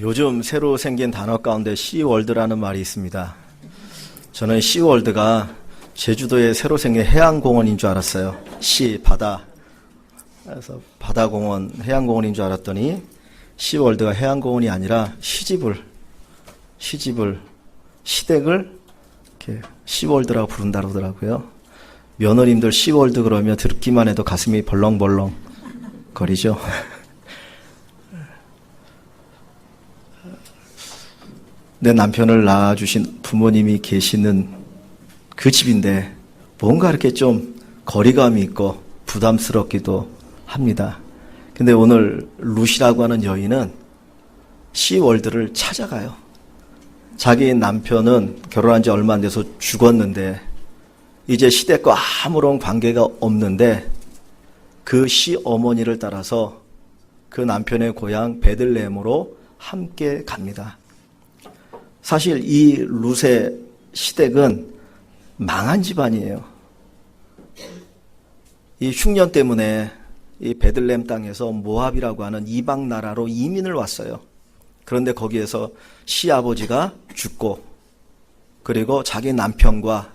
요즘 새로 생긴 단어 가운데 시월드라는 말이 있습니다. 저는 시월드가 제주도에 새로 생긴 해양공원인 줄 알았어요. 바다. 그래서 바다공원, 해양공원인 줄 알았더니 시월드가 해양공원이 아니라 시댁을 이렇게 시월드라고 부른다 그러더라고요. 며느님들 시월드 그러면 듣기만 해도 가슴이 벌렁벌렁 거리죠. 내 남편을 낳아주신 부모님이 계시는 그 집인데 뭔가 이렇게 좀 거리감이 있고 부담스럽기도 합니다. 근데 오늘 루시라고 하는 여인은 시월드를 찾아가요. 자기 남편은 결혼한 지 얼마 안 돼서 죽었는데 이제 시댁과 아무런 관계가 없는데 그 시어머니를 따라서 그 남편의 고향 베들레헴으로 함께 갑니다. 사실 이 룻의 시댁은 망한 집안이에요. 이 흉년 때문에 이 베들레헴 땅에서 모압이라고 하는 이방 나라로 이민을 왔어요. 그런데 거기에서 시아버지가 죽고 그리고 자기 남편과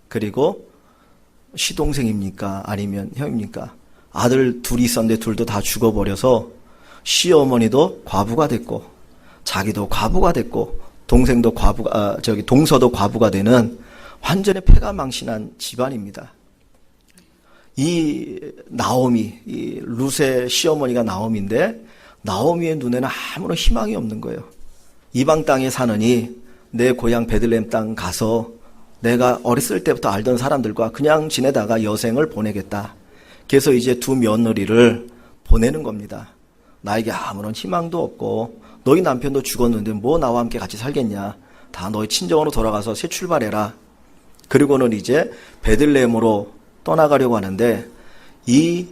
그리고 시동생입니까? 아니면 형입니까? 아들 둘이 있었는데 둘도 다 죽어버려서 시어머니도 과부가 됐고 자기도 과부가 됐고 동서도 과부가 되는 완전히 패가망신한 집안입니다. 이 나오미, 이 룻의 시어머니가 나오미인데 나오미의 눈에는 아무런 희망이 없는 거예요. 이방 땅에 사느니 내 고향 베들레헴 땅 가서 내가 어렸을 때부터 알던 사람들과 그냥 지내다가 여생을 보내겠다. 그래서 이제 두 며느리를 보내는 겁니다. 나에게 아무런 희망도 없고 너희 남편도 죽었는데 뭐 나와 함께 같이 살겠냐. 다 너희 친정으로 돌아가서 새 출발해라. 그리고는 이제 베들레헴으로 떠나가려고 하는데 이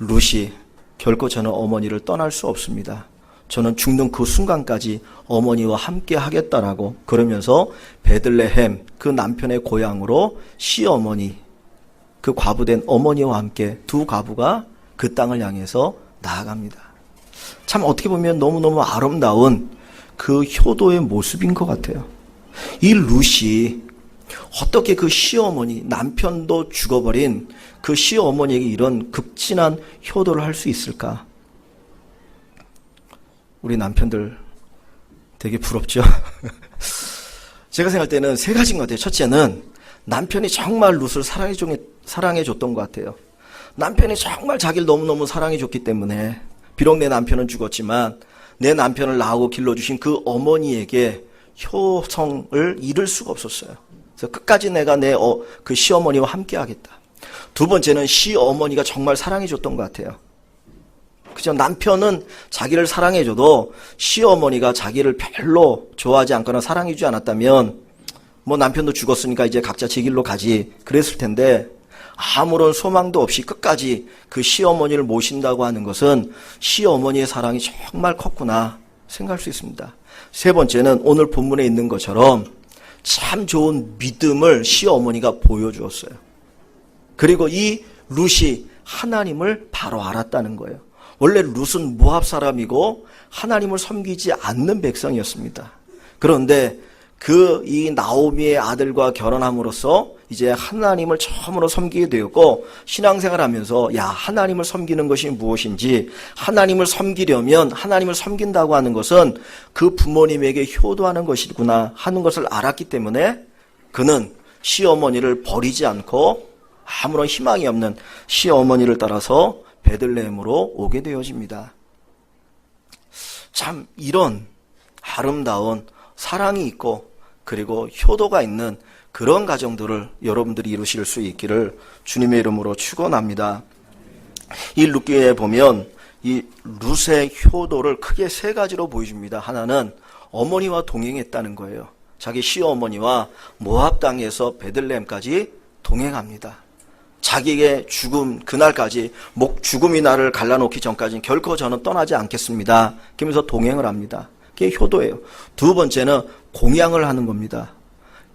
룻이 결코 저는 어머니를 떠날 수 없습니다. 저는 죽는 그 순간까지 어머니와 함께 하겠다라고 그러면서 베들레헴 그 남편의 고향으로 시어머니 그 과부된 어머니와 함께 두 과부가 그 땅을 향해서 나아갑니다. 참 어떻게 보면 너무너무 아름다운 그 효도의 모습인 것 같아요. 이 룻이 어떻게 그 시어머니, 남편도 죽어버린 그 시어머니에게 이런 극진한 효도를 할 수 있을까? 우리 남편들 되게 부럽죠? 제가 생각할 때는 세 가지인 것 같아요. 첫째는 남편이 정말 룻을 사랑해줬던 것 같아요. 남편이 정말 자기를 너무너무 사랑해줬기 때문에 비록 내 남편은 죽었지만 내 남편을 낳고 길러주신 그 어머니에게 효성을 잃을 수가 없었어요. 그래서 끝까지 내가 그 시어머니와 함께 하겠다. 두 번째는 시어머니가 정말 사랑해줬던 것 같아요. 그죠? 남편은 자기를 사랑해줘도 시어머니가 자기를 별로 좋아하지 않거나 사랑해주지 않았다면 뭐 남편도 죽었으니까 이제 각자 제 길로 가지 그랬을 텐데 아무런 소망도 없이 끝까지 그 시어머니를 모신다고 하는 것은 시어머니의 사랑이 정말 컸구나 생각할 수 있습니다. 세 번째는 오늘 본문에 있는 것처럼 참 좋은 믿음을 시어머니가 보여주었어요. 그리고 이 룻이 하나님을 바로 알았다는 거예요. 원래 룻은 모압 사람이고 하나님을 섬기지 않는 백성이었습니다. 그런데 이 나오미의 아들과 결혼함으로써 이제 하나님을 처음으로 섬기게 되었고 신앙생활 하면서 하나님을 섬기는 것이 무엇인지 하나님을 섬기려면 하나님을 섬긴다고 하는 것은 그 부모님에게 효도하는 것이구나 하는 것을 알았기 때문에 그는 시어머니를 버리지 않고 아무런 희망이 없는 시어머니를 따라서 베들레헴으로 오게 되어집니다. 참 이런 아름다운 사랑이 있고 그리고 효도가 있는 그런 가정들을 여러분들이 이루실 수 있기를 주님의 이름으로 축원합니다. 이 룻기에 보면 이 룻의 효도를 크게 세 가지로 보여줍니다. 하나는 어머니와 동행했다는 거예요. 자기 시어머니와 모압 땅에서 베들레헴까지 동행합니다. 자기의 죽음 그날까지 죽음이 나를 갈라놓기 전까지는 결코 저는 떠나지 않겠습니다. 그러면서 동행을 합니다. 그게 효도예요. 두 번째는 공양을 하는 겁니다.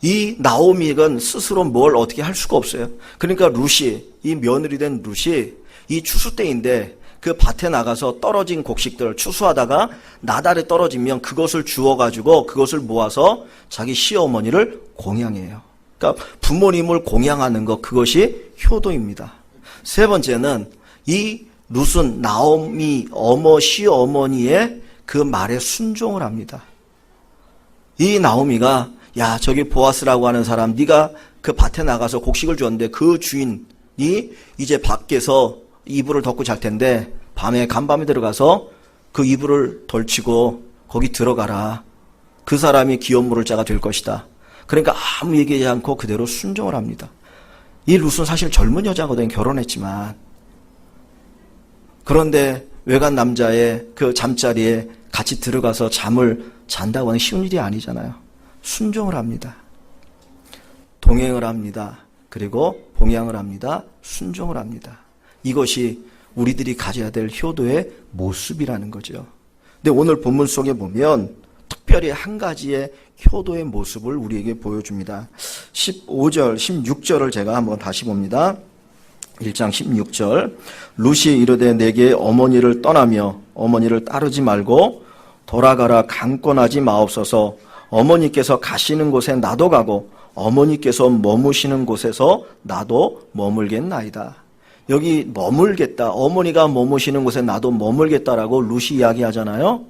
이 나오미는 스스로 뭘 어떻게 할 수가 없어요. 그러니까 룻이 이 며느리 된 룻이 이 추수 때인데 그 밭에 나가서 떨어진 곡식들 추수하다가 나달에 떨어지면 그것을 주워가지고 그것을 모아서 자기 시어머니를 공양해요. 그러니까 부모님을 공양하는 것, 그것이 효도입니다. 세 번째는 이 룻은 나오미 시어머니의 그 말에 순종을 합니다. 이 나오미가 야 저기 보아스라고 하는 사람 네가 그 밭에 나가서 곡식을 주었는데 그 주인이 이제 밖에서 이불을 덮고 잘 텐데 밤에 간밤에 들어가서 그 이불을 덜치고 거기 들어가라. 그 사람이 기업물을 자가 될 것이다. 그러니까 아무 얘기하지 않고 그대로 순종을 합니다. 이 룻은 사실 젊은 여자거든요. 결혼했지만. 그런데 외간 남자의 그 잠자리에 같이 들어가서 잠을 잔다고 하는 쉬운 일이 아니잖아요. 순종을 합니다. 동행을 합니다. 그리고 봉양을 합니다. 순종을 합니다. 이것이 우리들이 가져야 될 효도의 모습이라는 거죠. 근데 오늘 본문 속에 보면 특별히 한 가지의 효도의 모습을 우리에게 보여줍니다. 15절, 16절을 제가 한번 다시 봅니다. 1장 16절. 룻이 이르되 내게 어머니를 떠나며 어머니를 따르지 말고 돌아가라 강권하지 마옵소서. 어머니께서 가시는 곳에 나도 가고 어머니께서 머무시는 곳에서 나도 머물겠나이다. 여기 머물겠다. 어머니가 머무시는 곳에 나도 머물겠다라고 룻이 이야기하잖아요.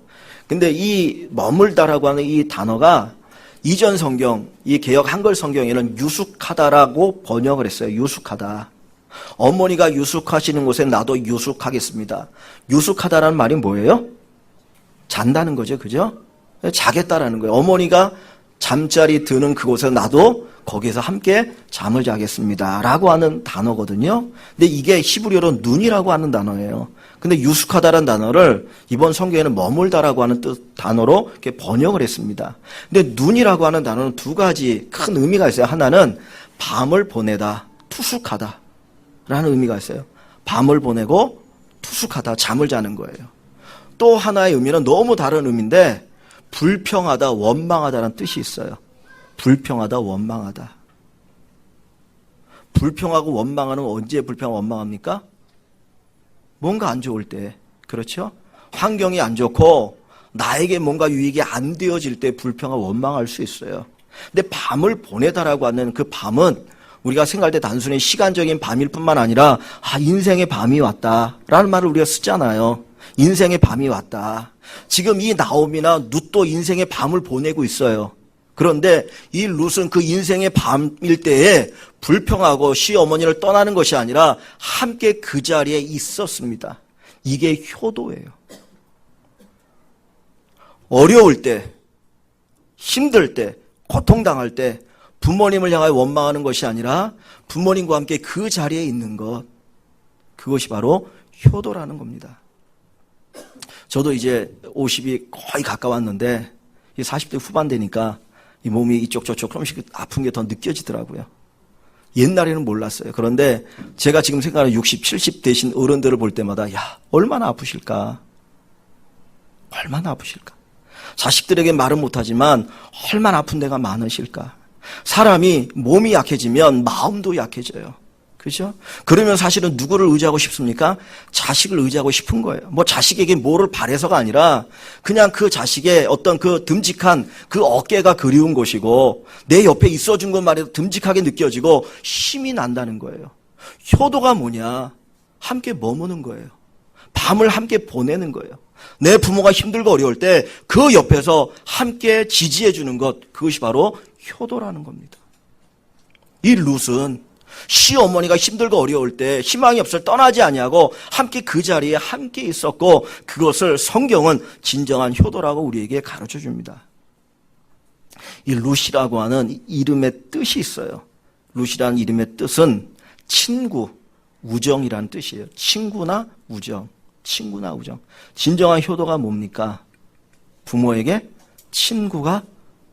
근데 이 머물다라고 하는 이 단어가 이전 성경, 이 개역 한글 성경에는 유숙하다라고 번역을 했어요. 유숙하다. 어머니가 유숙하시는 곳에 나도 유숙하겠습니다. 유숙하다라는 말이 뭐예요? 잔다는 거죠. 그죠? 자겠다라는 거예요. 어머니가 잠자리 드는 그곳에 나도 거기에서 함께 잠을 자겠습니다. 라고 하는 단어거든요. 근데 이게 히브리어로 눈이라고 하는 단어예요. 근데 유숙하다라는 단어를 이번 성경에는 머물다라고 하는 단어로 이렇게 번역을 했습니다. 근데 눈이라고 하는 단어는 두 가지 큰 의미가 있어요. 하나는 밤을 보내다, 투숙하다 라는 의미가 있어요. 밤을 보내고 투숙하다, 잠을 자는 거예요. 또 하나의 의미는 너무 다른 의미인데 불평하다, 원망하다라는 뜻이 있어요. 불평하다, 원망하다. 불평하고 원망하는 언제 불평하고 원망합니까? 뭔가 안 좋을 때. 그렇죠? 환경이 안 좋고 나에게 뭔가 유익이 안 되어질 때 불평하고 원망할 수 있어요. 근데 밤을 보내다라고 하는 그 밤은 우리가 생각할 때 단순히 시간적인 밤일 뿐만 아니라 인생의 밤이 왔다라는 말을 우리가 쓰잖아요. 인생의 밤이 왔다. 지금 이 나오미나 룻도 인생의 밤을 보내고 있어요. 그런데 이 룻은 그 인생의 밤일 때에 불평하고 시어머니를 떠나는 것이 아니라 함께 그 자리에 있었습니다. 이게 효도예요. 어려울 때, 힘들 때, 고통당할 때 부모님을 향하여 원망하는 것이 아니라 부모님과 함께 그 자리에 있는 것, 그것이 바로 효도라는 겁니다. 저도 이제 50이 거의 가까웠는데 40대 후반 되니까 이 몸이 이쪽 저쪽 조금씩 아픈 게 더 느껴지더라고요. 옛날에는 몰랐어요. 그런데 제가 지금 생각하는 60, 70 되신 어른들을 볼 때마다 얼마나 아프실까? 얼마나 아프실까? 자식들에게 말은 못하지만 얼마나 아픈 데가 많으실까? 사람이 몸이 약해지면 마음도 약해져요. 그죠? 그러면 사실은 누구를 의지하고 싶습니까? 자식을 의지하고 싶은 거예요. 뭐 자식에게 뭐를 바래서가 아니라 그냥 그 자식의 어떤 그 듬직한 그 어깨가 그리운 것이고 내 옆에 있어준 것만 해도 듬직하게 느껴지고 힘이 난다는 거예요. 효도가 뭐냐? 함께 머무는 거예요. 밤을 함께 보내는 거예요. 내 부모가 힘들고 어려울 때 그 옆에서 함께 지지해 주는 것, 그것이 바로 효도라는 겁니다. 이 룻은 시어머니가 힘들고 어려울 때 희망이 없을 떠나지 아니하고 함께 그 자리에 함께 있었고 그것을 성경은 진정한 효도라고 우리에게 가르쳐 줍니다. 이 룻이라고 하는 이름의 뜻이 있어요. 룻이라는 이름의 뜻은 친구, 우정이라는 뜻이에요. 친구나 우정, 친구나 우정. 진정한 효도가 뭡니까? 부모에게 친구가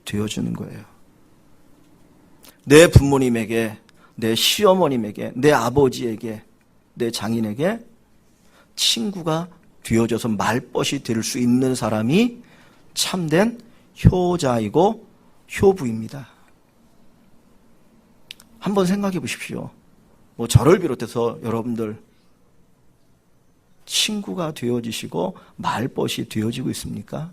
되어주는 거예요. 내 부모님에게, 내 시어머님에게, 내 아버지에게, 내 장인에게 친구가 되어져서 말벗이 될 수 있는 사람이 참된 효자이고 효부입니다. 한번 생각해 보십시오. 저를 비롯해서 여러분들 친구가 되어지시고 말벗이 되어지고 있습니까?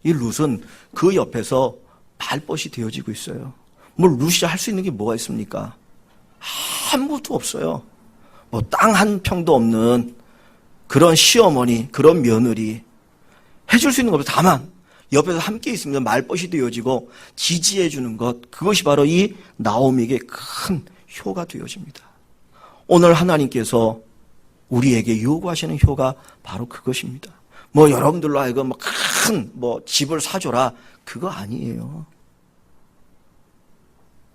이 룻은 그 옆에서 말벗이 되어지고 있어요. 뭐 룻이 할 수 있는 게 뭐가 있습니까? 아무것도 없어요. 뭐 땅 한 평도 없는 그런 시어머니, 그런 며느리 해줄 수 있는 거 없어요. 다만 옆에서 함께 있으면 말벗이 되어지고 지지해 주는 것, 그것이 바로 이 나오미에게 큰 효가 되어집니다. 오늘 하나님께서 우리에게 요구하시는 효가 바로 그것입니다. 뭐 여러분들로 하여금 큰 집을 사줘라, 그거 아니에요.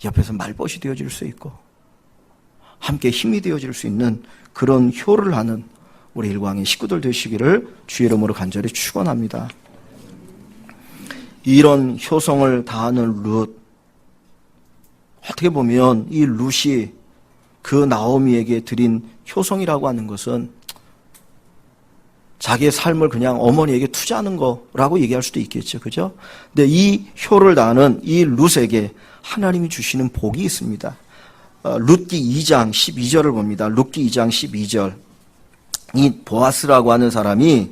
옆에서 말벗이 되어질 수 있고 함께 힘이 되어질 수 있는 그런 효를 하는 우리 일광의 식구들 되시기를 주의 이름으로 간절히 축원합니다. 이런 효성을 다하는 룻, 어떻게 보면 이 룻이 그 나오미에게 드린 효성이라고 하는 것은 자기의 삶을 그냥 어머니에게 투자하는 거라고 얘기할 수도 있겠죠. 그죠? 근데 이 효를 다하는 이 룻에게 하나님이 주시는 복이 있습니다. 룻기 2장 12절을 봅니다. 룻기 2장 12절. 이 보아스라고 하는 사람이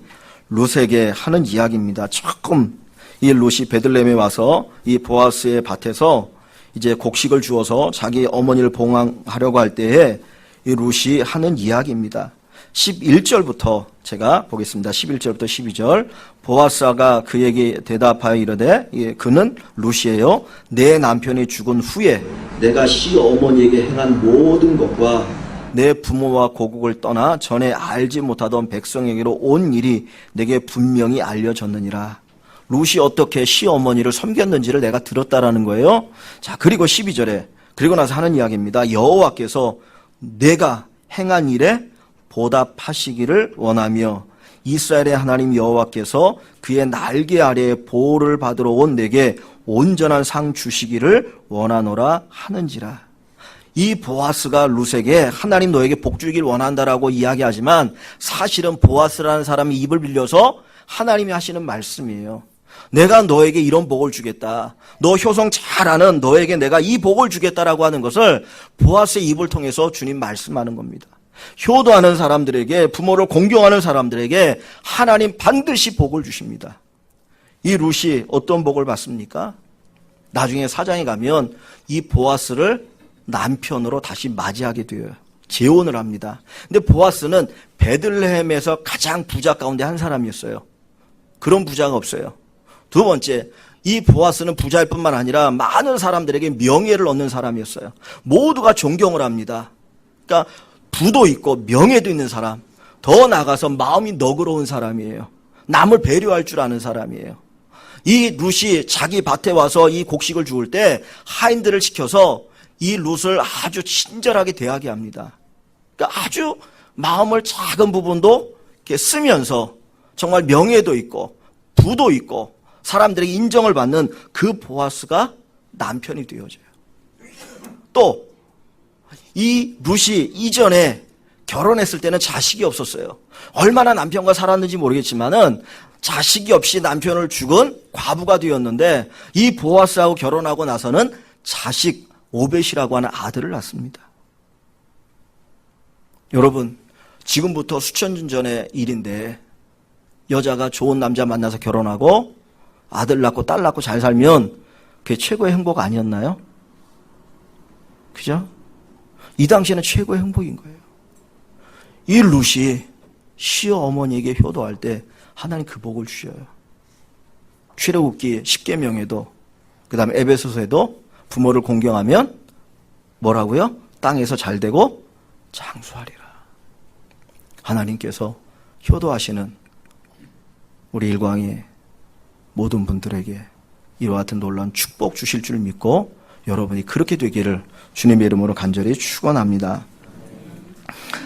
룻에게 하는 이야기입니다. 조금 이 룻이 베들레헴에 와서 이 보아스의 밭에서 이제 곡식을 주어서 자기 어머니를 봉황하려고 할 때에 이 룻이 하는 이야기입니다. 11절부터 제가 보겠습니다. 11절부터 12절. 보아스가 그에게 대답하여 이르되, 그는 룻이에요. 내 남편이 죽은 후에 내가 시어머니에게 행한 모든 것과 내 부모와 고국을 떠나 전에 알지 못하던 백성에게로 온 일이 내게 분명히 알려졌느니라. 룻이 어떻게 시어머니를 섬겼는지를 내가 들었다라는 거예요. 자, 그리고 12절에 그리고 나서 하는 이야기입니다. 여호와께서 내가 행한 일에 보답하시기를 원하며 이스라엘의 하나님 여호와께서 그의 날개 아래에 보호를 받으러 온 내게 온전한 상 주시기를 원하노라 하는지라. 이 보아스가 룻에게 하나님 너에게 복 주길 원한다라고 이야기하지만 사실은 보아스라는 사람이 입을 빌려서 하나님이 하시는 말씀이에요. 내가 너에게 이런 복을 주겠다. 너 효성 잘하는 너에게 내가 이 복을 주겠다라고 하는 것을 보아스의 입을 통해서 주님 말씀하는 겁니다. 효도하는 사람들에게, 부모를 공경하는 사람들에게 하나님 반드시 복을 주십니다. 이 룻이 어떤 복을 받습니까? 나중에 사장에 가면 이 보아스를 남편으로 다시 맞이하게 되어요. 재혼을 합니다. 근데 보아스는 베들레헴에서 가장 부자 가운데 한 사람이었어요. 그런 부자가 없어요. 두 번째, 이 보아스는 부자일 뿐만 아니라 많은 사람들에게 명예를 얻는 사람이었어요. 모두가 존경을 합니다. 그러니까 부도 있고 명예도 있는 사람, 더 나아가서 마음이 너그러운 사람이에요. 남을 배려할 줄 아는 사람이에요. 이 룻이 자기 밭에 와서 이 곡식을 주울 때 하인들을 시켜서 이 룻을 아주 친절하게 대하게 합니다. 그러니까 아주 마음을 작은 부분도 이렇게 쓰면서 정말 명예도 있고 부도 있고 사람들에게 인정을 받는 그 보아스가 남편이 되어져요. 또 이 룻이 이전에 결혼했을 때는 자식이 없었어요. 얼마나 남편과 살았는지 모르겠지만은 자식이 없이 남편을 죽은 과부가 되었는데 이 보아스하고 결혼하고 나서는 자식 오벳이라고 하는 아들을 낳습니다. 여러분, 지금부터 수천 년 전의 일인데 여자가 좋은 남자 만나서 결혼하고 아들 낳고 딸 낳고 잘 살면 그게 최고의 행복 아니었나요? 그죠? 이 당시에는 최고의 행복인 거예요. 이 룻이 시어머니에게 효도할 때 하나님 그 복을 주셔요. 출애굽기 10계명에도 그 다음에 에베소서에도 부모를 공경하면 뭐라고요? 땅에서 잘되고 장수하리라. 하나님께서 효도하시는 우리 일광의 모든 분들에게 이와 같은 놀라운 축복 주실 줄 믿고 여러분이 그렇게 되기를 주님의 이름으로 간절히 축원합니다.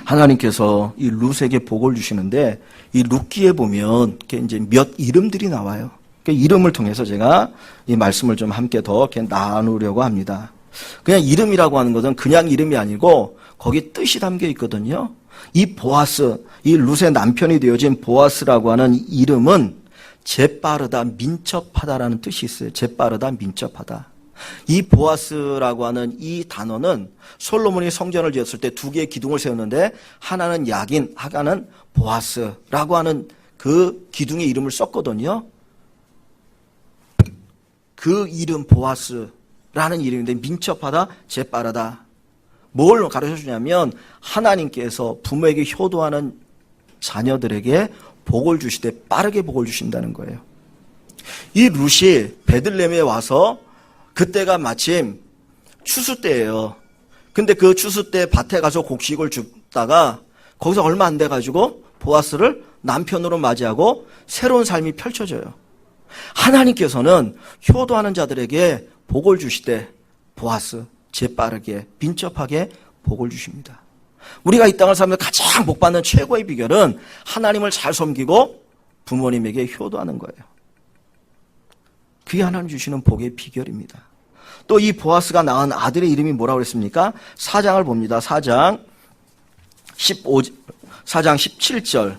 하나님께서 이 룻에게 복을 주시는데 이 룻기에 보면 이제 몇 이름들이 나와요. 그 이름을 통해서 제가 이 말씀을 좀 함께 더 이렇게 나누려고 합니다. 그냥 이름이라고 하는 것은 그냥 이름이 아니고 거기 뜻이 담겨 있거든요. 이 보아스, 이 룻의 남편이 되어진 보아스라고 하는 이름은 재빠르다, 민첩하다라는 뜻이 있어요. 재빠르다, 민첩하다. 이 보아스라고 하는 이 단어는 솔로몬이 성전을 지었을 때 두 개의 기둥을 세웠는데 하나는 야긴, 하나는 보아스라고 하는 그 기둥의 이름을 썼거든요. 그 이름 보아스라는 이름인데 민첩하다, 재빠르다. 뭘 가르쳐 주냐면 하나님께서 부모에게 효도하는 자녀들에게 복을 주시되 빠르게 복을 주신다는 거예요. 이 룻이 베들레헴에 와서 그때가 마침 추수 때예요. 근데 그 추수 때 밭에 가서 곡식을 줍다가 거기서 얼마 안 돼가지고 보아스를 남편으로 맞이하고 새로운 삶이 펼쳐져요. 하나님께서는 효도하는 자들에게 복을 주시되 보아스, 재빠르게, 민첩하게 복을 주십니다. 우리가 이 땅을 살면서 가장 복받는 최고의 비결은 하나님을 잘 섬기고 부모님에게 효도하는 거예요. 그게 하나님 주시는 복의 비결입니다. 또 이 보아스가 낳은 아들의 이름이 뭐라고 그랬습니까? 4장을 봅니다. 4장 17절.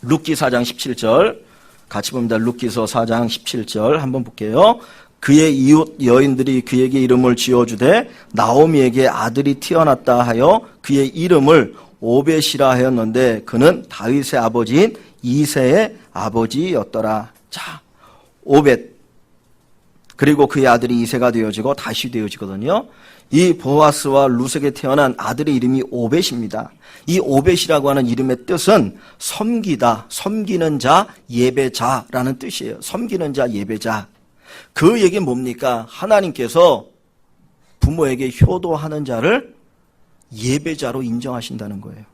룻기 4장 17절. 같이 봅니다. 룻기서 4장 17절 한번 볼게요. 그의 이웃 여인들이 그에게 이름을 지어주되 나오미에게 아들이 태어났다 하여 그의 이름을 오벳이라 하였는데 그는 다윗의 아버지인 이새의 아버지였더라. 자, 오벳. 그리고 그의 아들이 이새가 되어지고 다시 되어지거든요. 이 보아스와 룻에게 태어난 아들의 이름이 오벳입니다. 이 오벳이라고 하는 이름의 뜻은 섬기다, 섬기는 자, 예배자라는 뜻이에요. 섬기는 자, 예배자. 그 얘기는 뭡니까? 하나님께서 부모에게 효도하는 자를 예배자로 인정하신다는 거예요.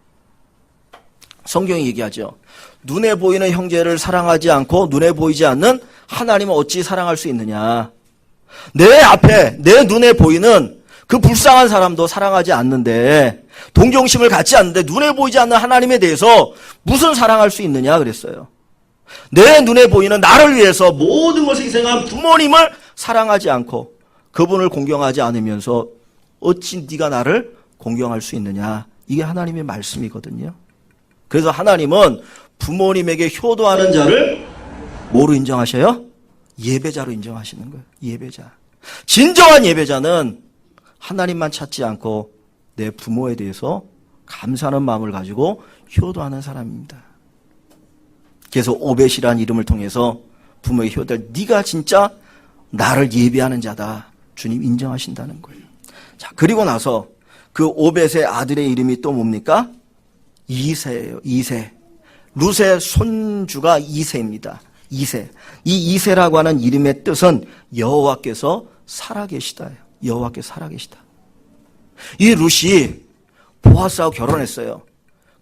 성경이 얘기하죠. 눈에 보이는 형제를 사랑하지 않고 눈에 보이지 않는 하나님을 어찌 사랑할 수 있느냐. 내 앞에 내 눈에 보이는 그 불쌍한 사람도 사랑하지 않는데 동정심을 갖지 않는데 눈에 보이지 않는 하나님에 대해서 무슨 사랑할 수 있느냐 그랬어요. 내 눈에 보이는 나를 위해서 모든 것을 희생한 부모님을 사랑하지 않고 그분을 공경하지 않으면서 어찌 네가 나를 공경할 수 있느냐. 이게 하나님의 말씀이거든요. 그래서 하나님은 부모님에게 효도하는 자를 뭐로 인정하셔요? 예배자로 인정하시는 거예요. 예배자. 진정한 예배자는 하나님만 찾지 않고 내 부모에 대해서 감사하는 마음을 가지고 효도하는 사람입니다. 그래서 오벳이라는 이름을 통해서 부모의 효도를 네가 진짜 나를 예배하는 자다. 주님 인정하신다는 거예요. 자, 그리고 나서 그 오벳의 아들의 이름이 또 뭡니까? 이새예요. 이새. 룻의 손주가 이새입니다. 이새. 이 이새라고 하는 이름의 뜻은 여호와께서 살아계시다예요. 여호와께서 살아계시다. 이 룻이 보아스하고 결혼했어요.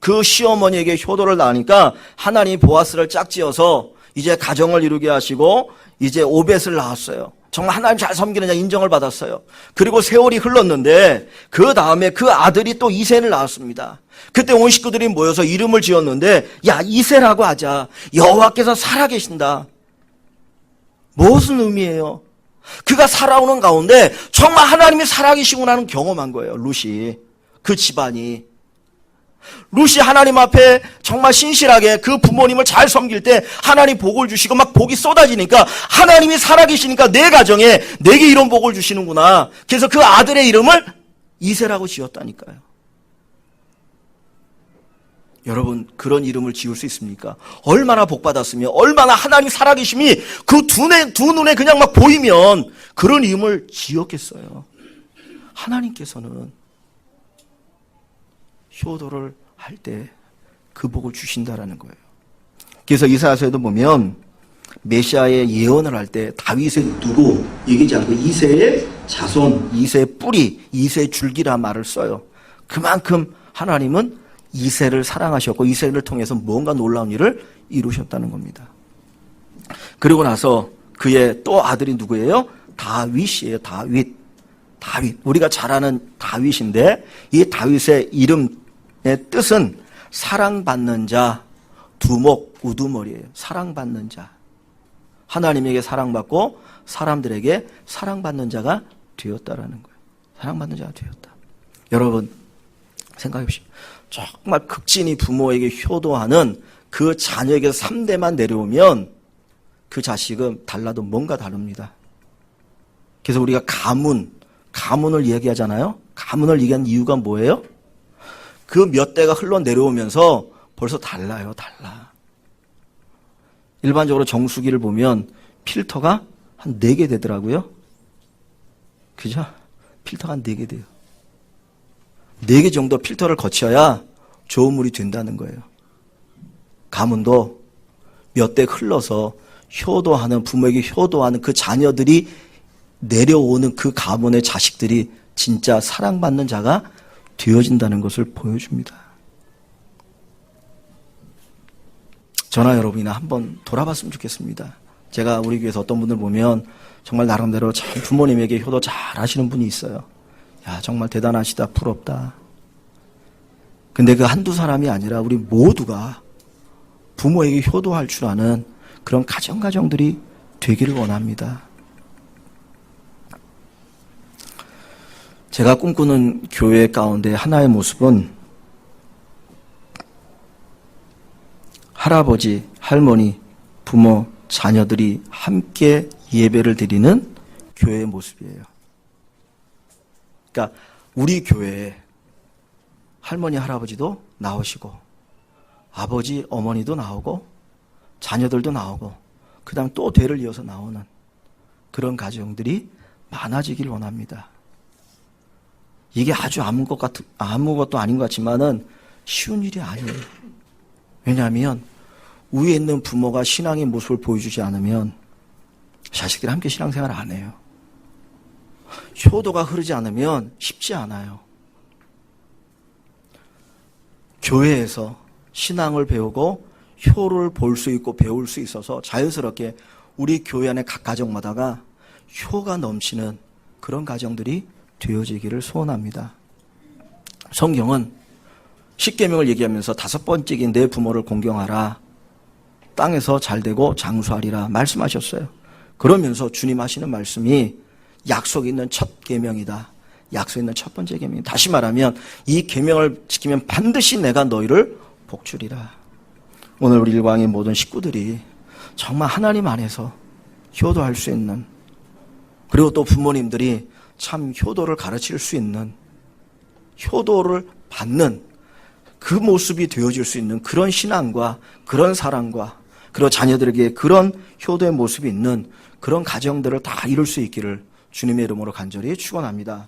그 시어머니에게 효도를 낳으니까 하나님이 보아스를 짝지어서 이제 가정을 이루게 하시고 이제 오벳을 낳았어요. 정말 하나님 잘 섬기는 자 인정을 받았어요. 그리고 세월이 흘렀는데 그 다음에 그 아들이 또 이새를 낳았습니다. 그때 온 식구들이 모여서 이름을 지었는데 야 이새라고 하자. 여호와께서 살아계신다. 무슨 의미예요? 그가 살아오는 가운데 정말 하나님이 살아계시구나 하는 경험한 거예요. 룻이. 그 집안이. 룻이 하나님 앞에 정말 신실하게 그 부모님을 잘 섬길 때 하나님 복을 주시고 막 복이 쏟아지니까 하나님이 살아계시니까 내 가정에 내게 이런 복을 주시는구나. 그래서 그 아들의 이름을 이새라고 지었다니까요. 여러분 그런 이름을 지을 수 있습니까? 얼마나 복받았으며 얼마나 하나님 살아계심이 그 두 눈에 그냥 막 보이면 그런 이름을 지었겠어요. 하나님께서는 효도를 할 때 그 복을 주신다라는 거예요. 그래서 이사야서에도 보면 메시아의 예언을 할 때 다윗의 누구 얘기하지 않고 이새의 자손, 이새의 뿌리, 이새의 줄기라 말을 써요. 그만큼 하나님은 이새를 사랑하셨고 이새를 통해서 뭔가 놀라운 일을 이루셨다는 겁니다. 그리고 나서 그의 또 아들이 누구예요? 다윗이에요. 다윗. 우리가 잘 아는 다윗인데 이 다윗의 이름의 뜻은 사랑받는 자, 두목, 우두머리예요. 사랑받는 자. 하나님에게 사랑받고 사람들에게 사랑받는 자가 되었다라는 거예요. 사랑받는 자가 되었다. 여러분 생각해 보십시오. 정말 극진히 부모에게 효도하는 그 자녀에게서 3대만 내려오면 그 자식은 달라도 뭔가 다릅니다. 그래서 우리가 가문을 이야기하잖아요. 가문을 얘기한 이유가 뭐예요? 그 몇 대가 흘러내려오면서 벌써 달라요. 달라. 일반적으로 정수기를 보면 필터가 한 4개 되더라고요. 그죠? 필터가 한 4개 돼요. 4개 정도 필터를 거쳐야 좋은 물이 된다는 거예요. 가문도 몇 대 흘러서 효도하는, 부모에게 효도하는 그 자녀들이 내려오는 그 가문의 자식들이 진짜 사랑받는 자가 되어진다는 것을 보여줍니다. 저나 여러분이나 한번 돌아봤으면 좋겠습니다. 제가 우리 교회에서 어떤 분들 보면 정말 나름대로 참 부모님에게 효도 잘 하시는 분이 있어요. 야, 정말 대단하시다, 부럽다. 근데 그 한두 사람이 아니라 우리 모두가 부모에게 효도할 줄 아는 그런 가정들이 되기를 원합니다. 제가 꿈꾸는 교회 가운데 하나의 모습은 할아버지, 할머니, 부모, 자녀들이 함께 예배를 드리는 교회의 모습이에요. 그러니까 우리 교회에 할머니, 할아버지도 나오시고 아버지, 어머니도 나오고 자녀들도 나오고 그 다음 또 대를 이어서 나오는 그런 가정들이 많아지길 원합니다. 이게 아주 아무것도 아닌 것 같지만은 쉬운 일이 아니에요. 왜냐하면 위에 있는 부모가 신앙의 모습을 보여주지 않으면 자식들이 함께 신앙생활을 안 해요. 효도가 흐르지 않으면 쉽지 않아요. 교회에서 신앙을 배우고 효를 볼 수 있고 배울 수 있어서 자연스럽게 우리 교회 안에 각 가정마다가 효가 넘치는 그런 가정들이 되어지기를 소원합니다. 성경은 십계명을 얘기하면서 5번째인 내 부모를 공경하라. 땅에서 잘되고 장수하리라 말씀하셨어요. 그러면서 주님 하시는 말씀이 약속 있는 첫 계명이다. 약속 있는 첫 번째 계명. 다시 말하면 이 계명을 지키면 반드시 내가 너희를 복주리라. 오늘 우리 일광의 모든 식구들이 정말 하나님 안에서 효도할 수 있는, 그리고 또 부모님들이 참 효도를 가르칠 수 있는, 효도를 받는 그 모습이 되어질 수 있는 그런 신앙과 그런 사랑과 그리고 자녀들에게 그런 효도의 모습이 있는 그런 가정들을 다 이룰 수 있기를 주님의 이름으로 간절히 축원합니다.